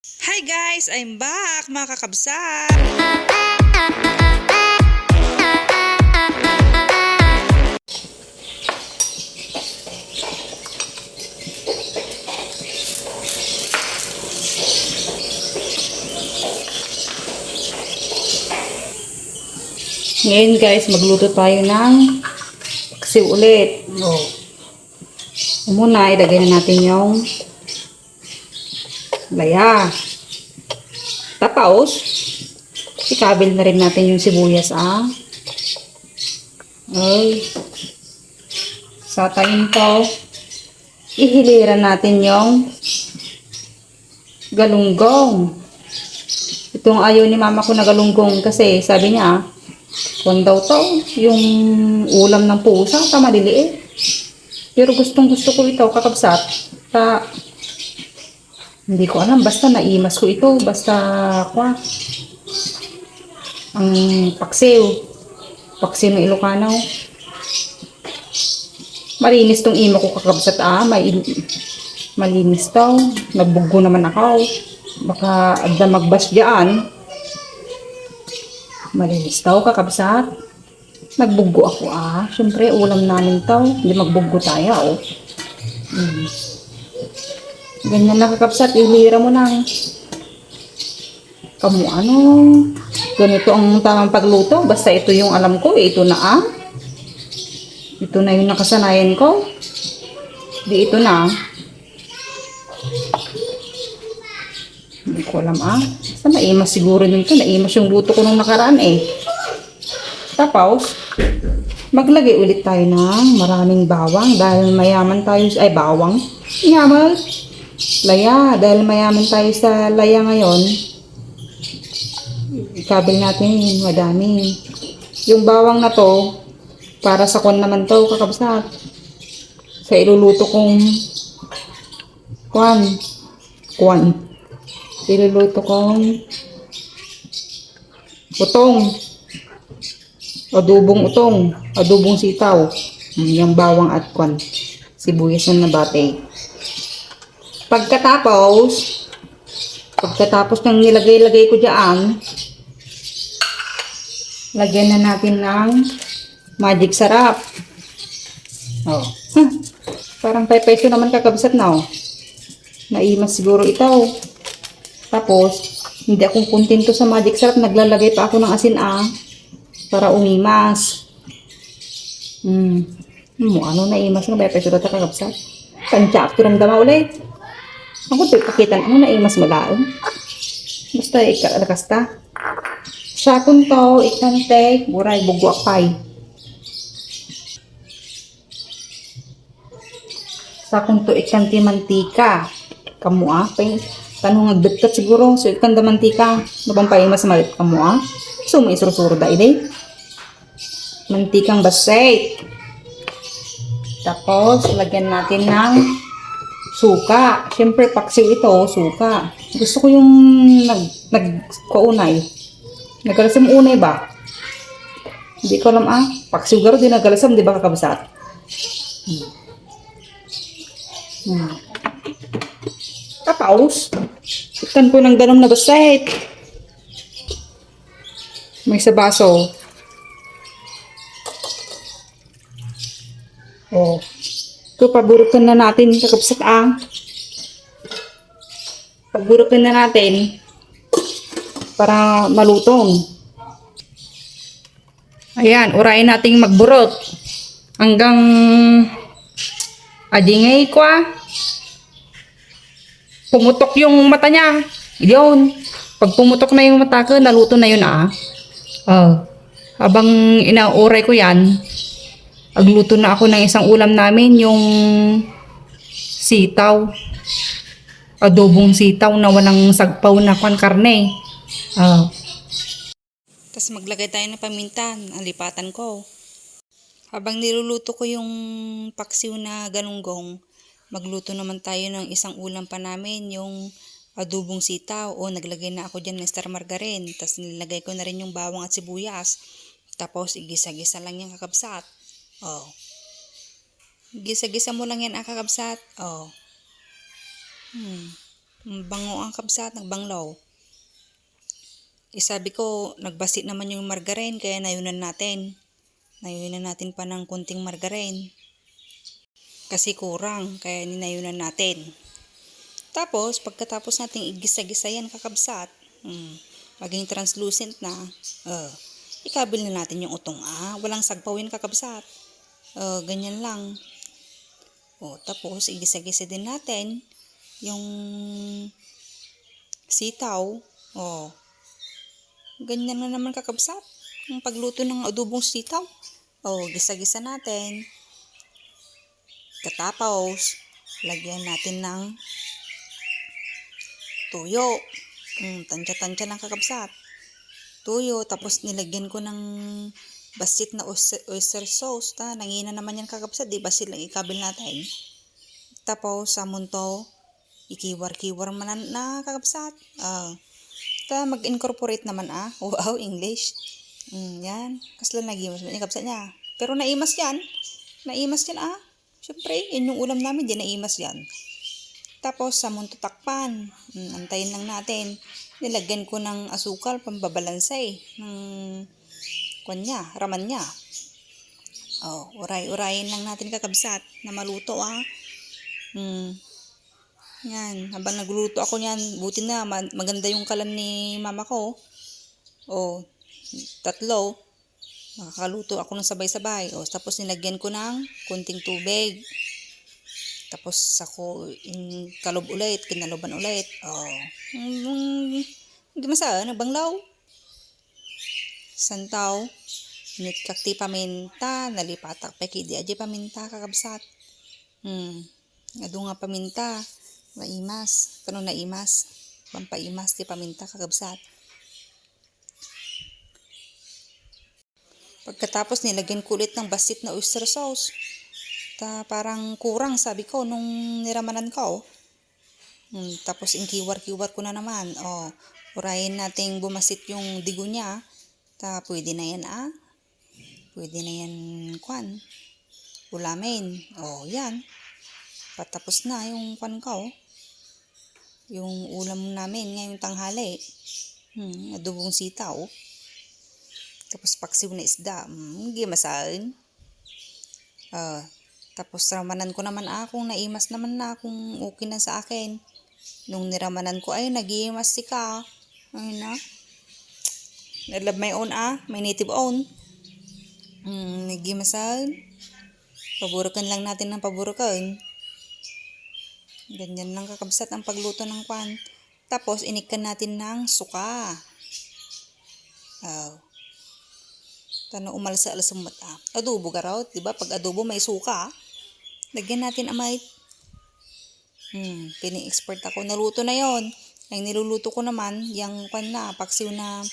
Hi guys! I'm back mga kakabsat! Ngayon guys, magluto tayo ng paksiw ulit. Muna, ilagay na natin yung laya. Tapos, ikabil na rin natin yung sibuyas, Ay, satayin ko. Ihiliran natin yung galunggong. Itong ayaw ni mama ko na galunggong kasi sabi niya, kung daw to, yung ulam ng pusa, maliliit. Pero gustong gusto ko ito, kakabsat. Hindi ko alam, basta naimas ko ito, basta ang paksiw. Paksiw ng Ilocano. Malinis tong imo ko kakabsat, malinis to. Nagbugo naman ako. Baka agda magbas dyan. Malinis to kakabsat. Nagbugo ako, Siyempre, ulam namin to. Hindi magbugo tayo, Ganyan na kakabsat, ilira mo lang. Ganito ang tamang pagluto. Basta ito yung alam ko, ito na Ito na yung nakasanayan ko. Di ito na. Hindi ko alam Basta naimas siguro nito. Naimas yung luto ko nung nakaraan Tapos, maglagay ulit tayo ng maraming bawang dahil mayaman tayo bawang. Yaman. Laya. Dahil mayaman tayo sa laya ngayon. Ikabil natin madami. Yung bawang na to, para sa kon naman to, kakabsat. Sa iluluto kong iluluto kong utong. Adobong sitaw. Yung bawang at sibuyas na nabate. Pagkatapos ng nilagay-lagay ko dyan, lagyan na natin ng magic sarap. Parang 5 peso naman kakabsat na Naimas siguro ito. Tapos, hindi akong kontento sa magic sarap. Naglalagay pa ako ng asin para umimas. Naimas nga 5 peso na kakabsat. Kansya ako ramdama ulit. Ako pakita naimas malaon. Basta ikalakasta. Sakon to, ikante, buray, bugwak pay. Sakon to, ikante mantika. Kamu tanong nagdagkat siguro. So, ikanda mantika. Nabang pay mas malit kamu So, may surusuro da ide. Mantikang basay. Tapos, lagyan natin ng suka. Siyempre, paksiw ito, suka. Gusto ko yung nagkaunay. Nagalasam unay ba? Hindi ko alam paksiw garo din nagalasam, di ba kakabsat? Tapos, ikan ko ng danom na baset. May sa baso. Ito, paburukan na natin kakabsat Paburukan na natin para malutong. Ayan, urayin nating magburot. Hanggang adingay ko pumutok yung mata niya. Yun. Pag pumutok na yung mata ko, naluto na yun Habang inauray ko yan, agluto na ako ng isang ulam namin, yung sitaw. Adobong sitaw na walang sagpaw na karne. Tapos maglagay tayo ng paminta, alipatan ko. Habang niluluto ko yung paksiw na galunggong, magluto naman tayo ng isang ulam pa namin, yung adobong sitaw. Naglagay na ako dyan ng star margarine. Tapos nilagay ko na rin yung bawang at sibuyas. Tapos igisa-gisa lang yung kakabsat. Gisa-gisa mo lang yan kakabsat. Bango ang kabsat, nagbanglaw. Sabi ko, nagbasit naman yung margarine, kaya nayunan natin. Nayunan natin pa ng kunting margarine. Kasi kurang, kaya ninayunan natin. Tapos, pagkatapos nating igisa-gisa yan kakabsat, maging translucent na, ikabil na natin yung utong. Walang sagpawin kakabsat. Ganyan lang. Tapos, igisa-gisa din natin yung sitaw. Ganyan na naman kakabsat. Yung pagluto ng adobong sitaw. Gisa-gisa natin. Katapos, lagyan natin ng tuyo. Tansya-tansya ng kakabsat. Tuyo, tapos nilagyan ko ng basit na oyster sauce. Nangina naman yan kakabsat, di basit lang ikabil natin. Tapos, sa munto, ikiwar-kiwar man na kakabsat. Mag-incorporate naman Wow, English. Yan. Kasla nagimas mo. Kakabsat niya. Pero naimas yan. Naimas yan Siyempre, yun yung ulam namin. Di naimas yan. Tapos, sa munto takpan. Antayin lang natin. Nilagyan ko ng asukal, pambabalansay. Raman niya. Uray-urayin lang natin kakabsat na maluto Yan, habang nagluluto ako niyan, buti na maganda yung kalan ni mama ko. 3. Nakakaluto ako ng sabay-sabay. Tapos nilagyan ko ng kunting tubig. Tapos ako kalob ulit, kinaloban ulit. Hindi nagbanglaw. Santaw, nitkakti paminta, nalipatak peki di aja paminta kakabsat. Ado nga paminta. Naimas. Kano naimas? Pampaimas ti paminta kakabsat. Pagkatapos nilagyan ko ulit ng basit na oyster sauce. Parang kurang sabi ko nung niramanan ko. Tapos inkiwar-kiwar ko na naman. Urayin nating bumasit yung digo niya. Pwede na yan Pwede na yan ulamin. Yan. Patapos na yung ko. Yung ulam namin ngayong tanghali. Adobong sitaw. Tapos paksiw na isda. Hindi masaan. Tapos ramanan ko naman kung naimas naman na, kung okay na sa akin. Nung niramanan ko, nag-iimas si ka. I love my own my native own. Nag-iimasan. Paburukan lang natin ng paburukan. Ganyan lang kakabsat ang pagluto ng Tapos, inikan natin ng suka. Umalsa-alsumot adobo ka raw. Diba? Pag adobo may suka. Lagyan natin amay. Pini-expert ako. Naluto na yon. Ang niluluto ko naman, yung paksiw na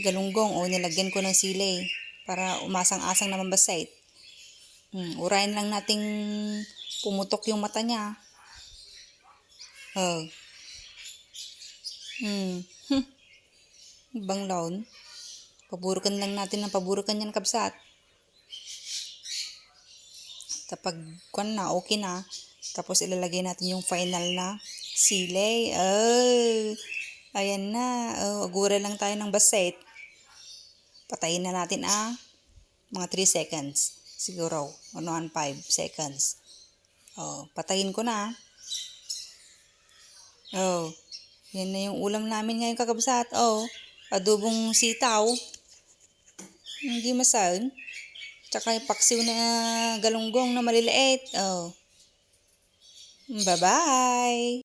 galunggong. Nilagyan ko ng sili. Para umasang-asang naman basait. Urayin lang nating pumutok yung mata niya. Banglaw. Paburukan lang natin ng paburukan yan kabsat. Kapag okay na, tapos ilalagay natin yung final na sili. Ayan na. Agura lang tayo ng basait. Patayin na natin mga 3 seconds. Siguro, 5 seconds. Patayin ko na. Yan na yung ulam namin ngayon kakabsat. Adobong sitaw. Hindi masal. Tsaka yung paksiw na galunggong na maliliit. Bye-bye!